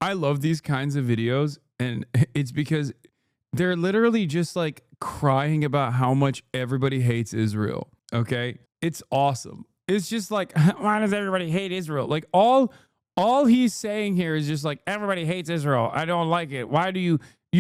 I love these kinds of videos, and it's because they're literally just like crying about how much everybody hates Israel. Okay? It's awesome. It's just like, why does everybody hate Israel? Like all he's saying here is just like, everybody hates Israel. I don't like it. Why do you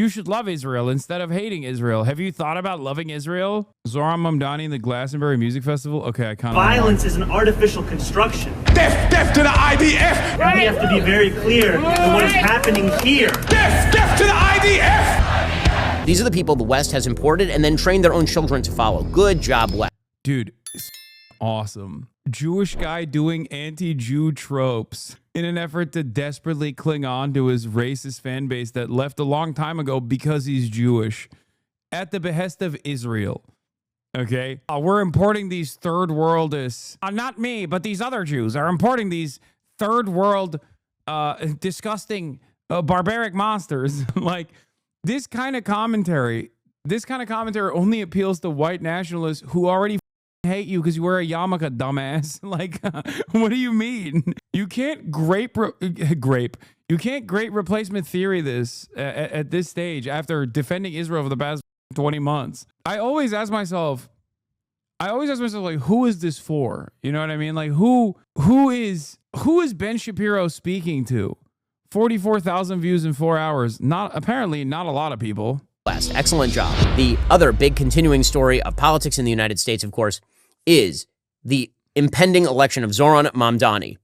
should love Israel instead of hating Israel. Have you thought about loving Israel? Zohran Mamdani and the Glastonbury Music Festival? Okay, I kind of... Violence is an artificial construction. Death to the IDF! Right. We have to be very clear that what is happening here. Death to the IDF! These are the people the West has imported and then trained their own children to follow. Good job, West. Dude, awesome. Jewish guy doing anti-Jew tropes in an effort to desperately cling on to his racist fan base that left a long time ago because he's Jewish at the behest of Israel. Okay? We're importing these third worldists. Not me, but these other Jews are importing these third world disgusting barbaric monsters. Like this kind of commentary only appeals to white nationalists who already hate you because you wear a yarmulke, dumbass. Like, what do you mean? You can't great replacement theory this at this stage after defending Israel for the past 20 months. I always ask myself, like, who is this for? You know what I mean? Like, who is Ben Shapiro speaking to? 44,000 views in 4 hours. Apparently not a lot of people. Excellent job. The other big continuing story of politics in the United States, of course, is the impending election of Zohran Mamdani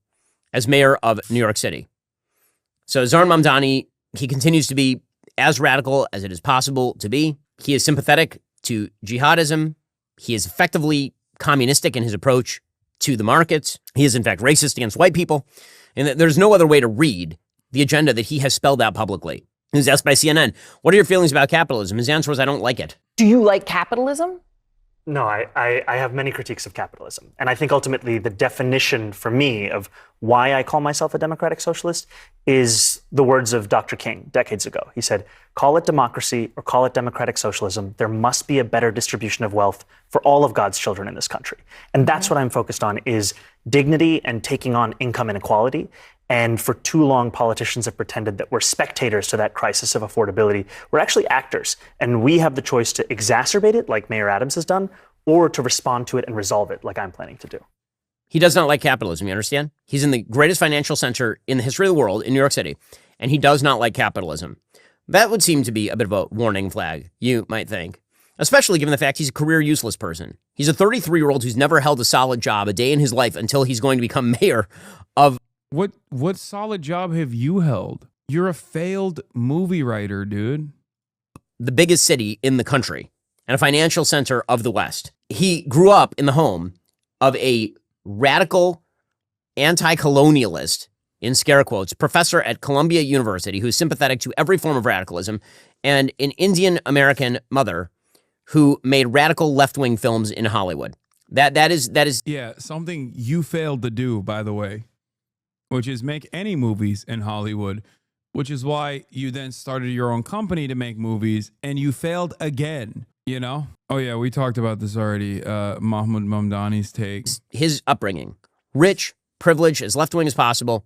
as mayor of New York City. So Zohran Mamdani, he continues to be as radical as it is possible to be. He is sympathetic to jihadism. He is effectively communistic in his approach to the markets. He is, in fact, racist against white people. And there's no other way to read the agenda that he has spelled out publicly. He was asked by CNN, what are your feelings about capitalism? His answer was, I don't like it. Do you like capitalism? No, I have many critiques of capitalism. And I think ultimately the definition for me of why I call myself a democratic socialist is the words of Dr. King decades ago. He said, call it democracy or call it democratic socialism. There must be a better distribution of wealth for all of God's children in this country. And that's what I'm focused on, is dignity and taking on income inequality. And for too long, politicians have pretended that we're spectators to that crisis of affordability. We're actually actors, and we have the choice to exacerbate it, like Mayor Adams has done, or to respond to it and resolve it, like I'm planning to do. He does not like capitalism, you understand? He's in the greatest financial center in the history of the world, in New York City, and he does not like capitalism. That would seem to be a bit of a warning flag, you might think, especially given the fact he's a career useless person. He's a 33-year-old who's never held a solid job a day in his life until he's going to become mayor of... What solid job have you held? You're a failed movie writer, dude. The biggest city in the country and a financial center of the West. He grew up in the home of a radical anti-colonialist, in scare quotes, professor at Columbia University who's sympathetic to every form of radicalism, and an Indian American mother who made radical left-wing films in Hollywood. That is yeah, something you failed to do, by the way, which is make any movies in Hollywood, which is why you then started your own company to make movies, and you failed again, you know? Oh, yeah, we talked about this already, Mahmoud Mamdani's take. His upbringing, rich, privileged, as left-wing as possible,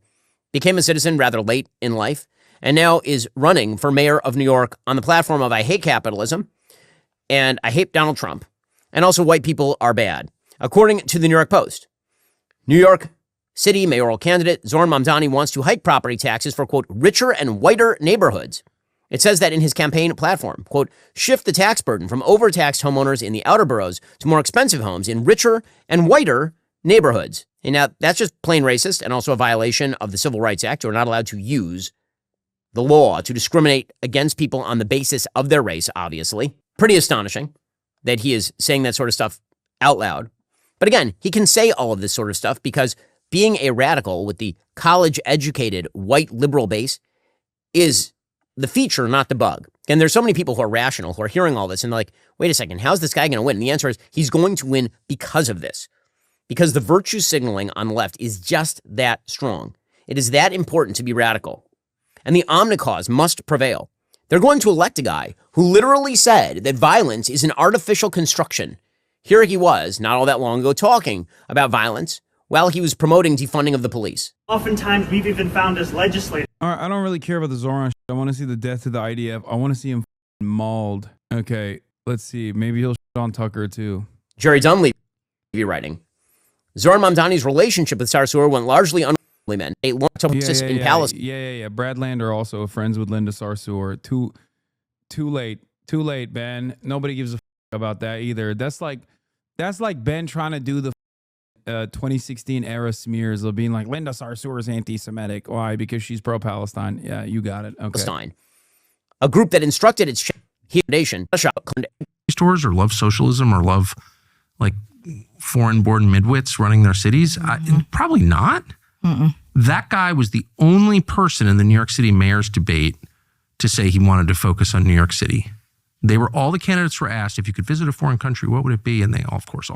became a citizen rather late in life, and now is running for mayor of New York on the platform of I hate capitalism, and I hate Donald Trump, and also white people are bad. According to the New York Post, New York City mayoral candidate Zohran Mamdani wants to hike property taxes for, quote, richer and whiter neighborhoods. It says that in his campaign platform, quote, shift the tax burden from overtaxed homeowners in the outer boroughs to more expensive homes in richer and whiter neighborhoods. And now that's just plain racist and also a violation of the Civil Rights Act. You're not allowed to use the law to discriminate against people on the basis of their race, obviously. Pretty astonishing that he is saying that sort of stuff out loud. But again, he can say all of this sort of stuff because being a radical with the college-educated white liberal base is the feature, not the bug. And there's so many people who are rational, who are hearing all this and they're like, wait a second, how's this guy going to win? And the answer is he's going to win because of this. Because the virtue signaling on the left is just that strong. It is that important to be radical. And the omnicause must prevail. They're going to elect a guy who literally said that violence is an artificial construction. Here he was, not all that long ago, talking about violence while he was promoting defunding of the police. Oftentimes, we've even found as legislators. All right, I don't really care about the Zohran shit. I want to see the death to the IDF. I want to see him mauled. Okay, let's see. Maybe he'll shit on Tucker too. Jerry Dunleavy writing, Zohran Mamdani's relationship with Sarsour went largely unwillingly men. A long in Palestine. Yeah. Brad Lander also friends with Linda Sarsour. Too late, Ben. Nobody gives a about that either. That's like Ben trying to do the 2016 era smears of being like Linda Sarsour is anti-Semitic. Why? Because she's pro-Palestine. Yeah, you got it. Okay. Palestine, a group that instructed its foundation stores or love socialism or love like foreign-born midwits running their cities. Probably not. That guy was the only person in the New York City mayor's debate to say he wanted to focus on New York City. All the candidates were asked, if you could visit a foreign country, what would it be? And they all, of course,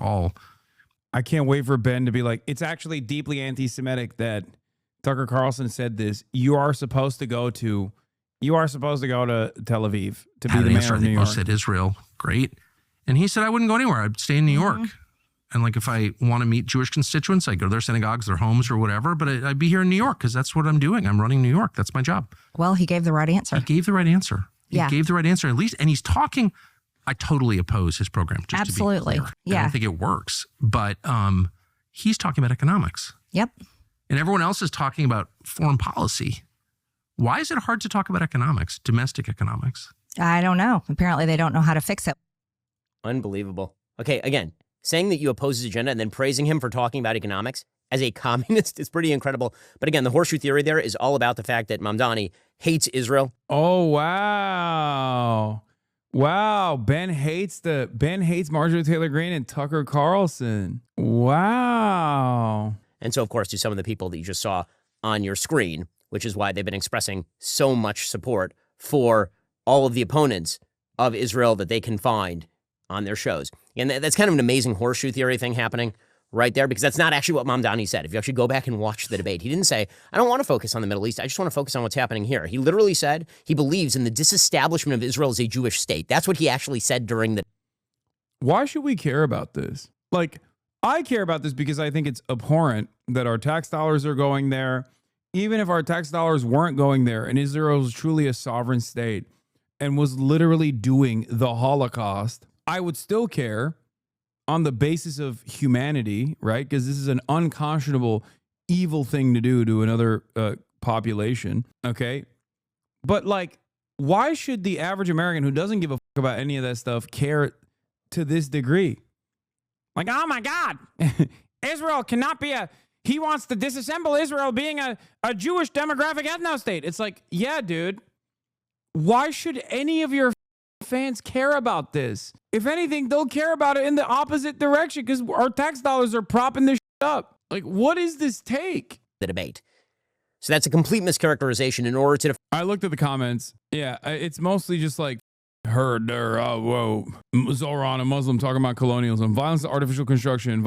I can't wait for Ben to be like, it's actually deeply anti-Semitic that Tucker Carlson said this. You are supposed to go to Tel Aviv to be the mayor of New York. Said Israel, great. And he said, I wouldn't go anywhere. I'd stay in New York. And like, if I want to meet Jewish constituents, I'd go to their synagogues, their homes or whatever. But I'd be here in New York because that's what I'm doing. I'm running New York. That's my job. Well, he gave the right answer. He gave the right answer. At least. And he's talking. I totally oppose his program. Absolutely. To be clear. I don't think it works. But he's talking about economics. Yep. And everyone else is talking about foreign policy. Why is it hard to talk about economics, domestic economics? I don't know. Apparently they don't know how to fix it. Unbelievable. Okay, again, saying that you oppose his agenda and then praising him for talking about economics as a communist is pretty incredible. But again, the horseshoe theory there is all about the fact that Mamdani hates Israel. Oh, wow. Wow. Ben hates Marjorie Taylor Greene and Tucker Carlson. Wow. And so, of course, to some of the people that you just saw on your screen, which is why they've been expressing so much support for all of the opponents of Israel that they can find on their shows. And that's kind of an amazing horseshoe theory thing happening right there, because that's not actually what Mamdani said. If you actually go back and watch the debate, he didn't say, I don't want to focus on the Middle East. I just want to focus on what's happening here. He literally said he believes in the disestablishment of Israel as a Jewish state. That's what he actually said during the... Why should we care about this? Like, I care about this because I think it's abhorrent that our tax dollars are going there. Even if our tax dollars weren't going there and Israel is truly a sovereign state and was literally doing the Holocaust, I would still care on the basis of humanity, right? Because this is an unconscionable, evil thing to do to another population, okay? But like, why should the average American who doesn't give a fuck about any of that stuff care to this degree? Like, oh my God, Israel cannot be he wants to disassemble Israel being a Jewish demographic ethno-state. It's like, yeah, dude, why should any of your fans care about this? If anything, they'll care about it in the opposite direction because our tax dollars are propping this shit up. Like, what is this take? The debate. So that's a complete mischaracterization in order to... I looked at the comments. Yeah, it's mostly just like, heard there, Zohran, a Muslim, talking about colonialism, violence, artificial construction,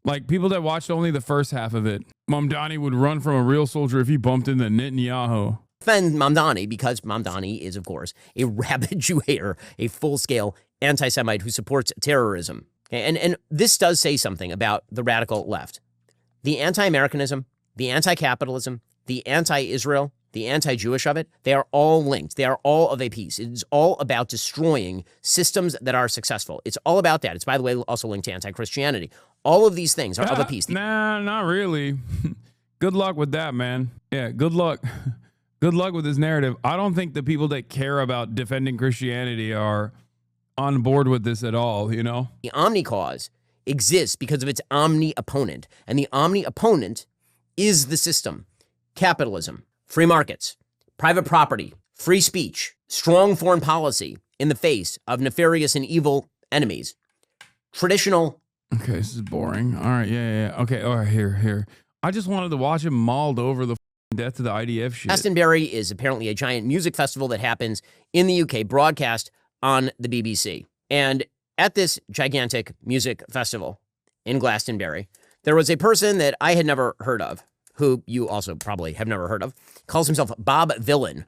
like people that watched only the first half of it. Mamdani would run from a real soldier if he bumped into Netanyahu. Defend Mamdani because Mamdani is, of course, a rabid Jew hater, a full-scale anti-Semite who supports terrorism. And this does say something about the radical left. The anti-Americanism, the anti-capitalism, the anti-Israel, the anti-Jewish of it, they are all linked. They are all of a piece. It is all about destroying systems that are successful. It's all about that. It's, by the way, also linked to anti-Christianity. All of these things are of a piece. Nah, not really. Good luck with that, man. Yeah, good luck. Good luck with this narrative. I don't think the people that care about defending Christianity are on board with this at all, you know? The omni cause exists because of its omni opponent. And the omni opponent is the system. Capitalism, free markets, private property, free speech, strong foreign policy in the face of nefarious and evil enemies. Traditional. Okay, this is boring. All right, yeah. Okay, all right, here. I just wanted to watch him mauled over the death to the IDF shit. Glastonbury is apparently a giant music festival that happens in the UK, broadcast on the BBC. And at this gigantic music festival in Glastonbury, there was a person that I had never heard of, who you also probably have never heard of, calls himself Bob Villain,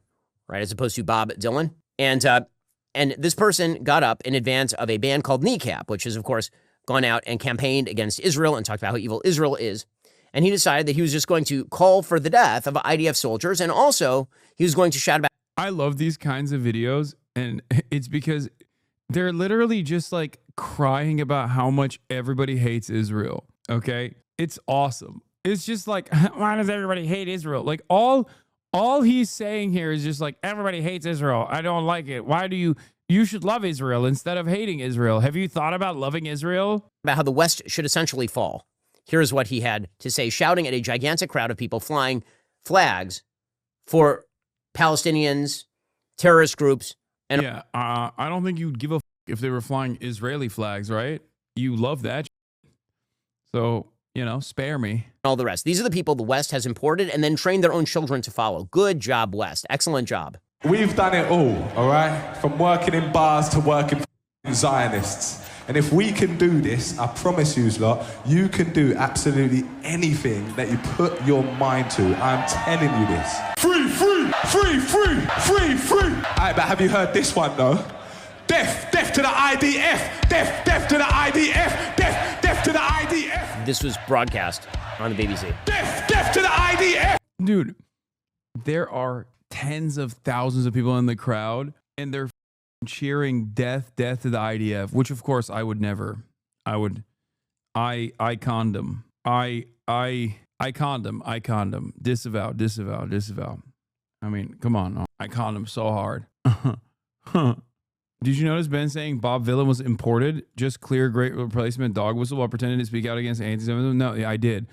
right, as opposed to Bob Dylan. And this person got up in advance of a band called Kneecap, which has, of course, gone out and campaigned against Israel and talked about how evil Israel is. And he decided that he was just going to call for the death of IDF soldiers. And also, he was going to shout about. I love these kinds of videos. And it's because they're literally just like crying about how much everybody hates Israel. Okay. It's awesome. It's just like, why does everybody hate Israel? Like all he's saying here is just like, everybody hates Israel. I don't like it. Why do you should love Israel instead of hating Israel. Have you thought about loving Israel? About how the West should essentially fall. Here's what he had to say, shouting at a gigantic crowd of people flying flags for Palestinians, terrorist groups. And yeah, I don't think you'd give a if they were flying Israeli flags, right? You love that. So, spare me. All the rest. These are the people the West has imported and then trained their own children to follow. Good job, West. Excellent job. We've done it all right? From working in bars to working for Zionists. And if we can do this, I promise you, lot, you can do absolutely anything that you put your mind to. I'm telling you this. Free, free, free, free, free, free. All right, but have you heard this one, though? Death to the IDF. Death to the IDF. Death to the IDF. This was broadcast on the BBC. Death to the IDF. Dude, there are tens of thousands of people in the crowd, and they're cheering death to the IDF, which of course I would never. I condom. I condom. Disavow. I mean, come on. I condom so hard. Did you notice Ben saying Bob Villain was imported? Just clear great replacement dog whistle while pretending to speak out against anti-Semitism? No, yeah, I did.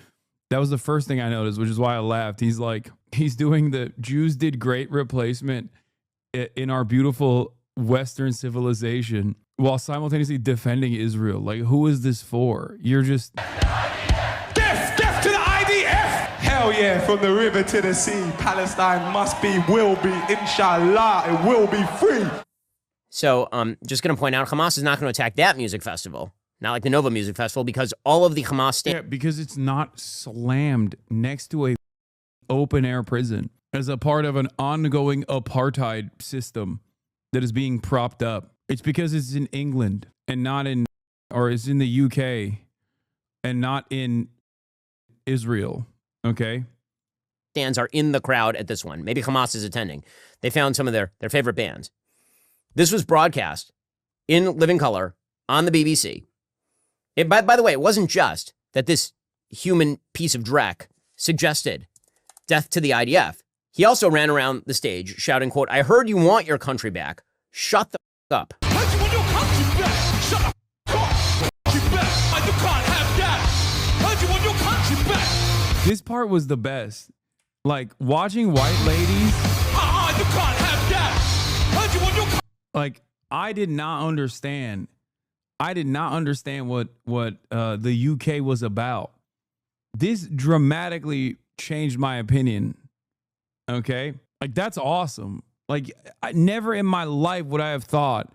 That was the first thing I noticed, which is why I laughed. He's like, he's doing the Jews did great replacement in our beautiful Western civilization while simultaneously defending Israel. Like, who is this for? You're just... Death to the IDF! Hell yeah, from the river to the sea, Palestine must be, will be, inshallah, it will be free. So, just going to point out, Hamas is not going to attack that music festival, not like the Nova Music Festival, because all of the Hamas... Yeah, because it's not slammed next to a open-air prison as a part of an ongoing apartheid system that is being propped up. It's because it's in England and not in... Or it's in the UK and not in Israel, okay? Stands are in the crowd at this one. Maybe Hamas is attending. They found some of their favorite bands. This was broadcast in living color on the BBC. By the way, it wasn't just that this human piece of dreck suggested death to the IDF. He also ran around the stage shouting, quote, "I heard you want your country back. Shut the up." Heard you want your country back. Shut the up. You back. You can't have that. Heard you want your country back. This part was the best. Like, watching white ladies... You can't have that. Heard you want your country. Like, I did not understand what the UK was about. This dramatically changed my opinion. Okay? Like, that's awesome. Like, never in my life would I have thought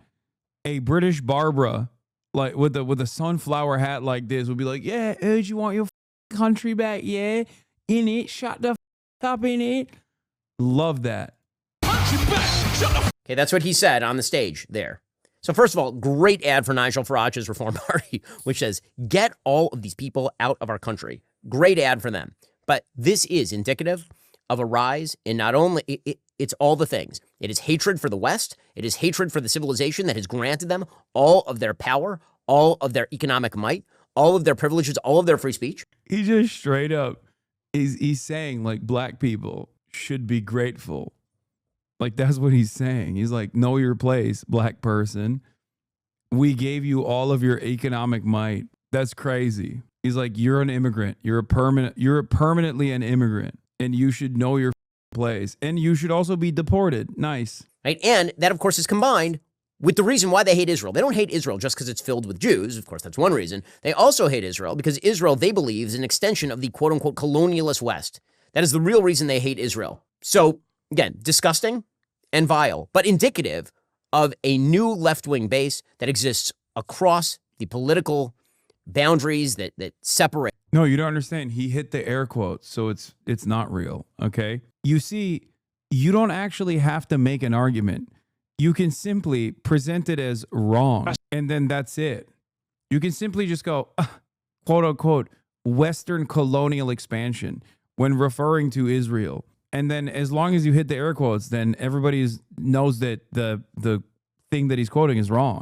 a British Barbara, like with a sunflower hat like this, would be like, "Yeah, heard you want your country back, yeah? In it, shut the up in it." Love that. Country back. Shut the Okay, that's what he said on the stage there. So first of all, great ad for Nigel Farage's Reform Party, which says, get all of these people out of our country. Great ad for them. But this is indicative of a rise in not only, it's all the things. It is hatred for the West. It is hatred for the civilization that has granted them all of their power, all of their economic might, all of their privileges, all of their free speech. He just straight up, he's saying, like, black people should be grateful. Like, that's what he's saying. He's like, know your place, black person. We gave you all of your economic might. That's crazy. He's like, you're an immigrant. You're permanently an immigrant, and you should know your place. And you should also be deported. Nice. Right? And that, of course, is combined with the reason why they hate Israel. They don't hate Israel just because it's filled with Jews. Of course, that's one reason. They also hate Israel because Israel, they believe, is an extension of the quote-unquote colonialist West. That is the real reason they hate Israel. So, again, disgusting and vile, but indicative of a new left-wing base that exists across the political boundaries that separate. No, you don't understand. He hit the air quotes, so it's not real, okay? You see, you don't actually have to make an argument. You can simply present it as wrong, and then that's it. You can simply just go, quote unquote, Western colonial expansion when referring to Israel. And then as long as you hit the air quotes, then everybody knows that the thing that he's quoting is wrong.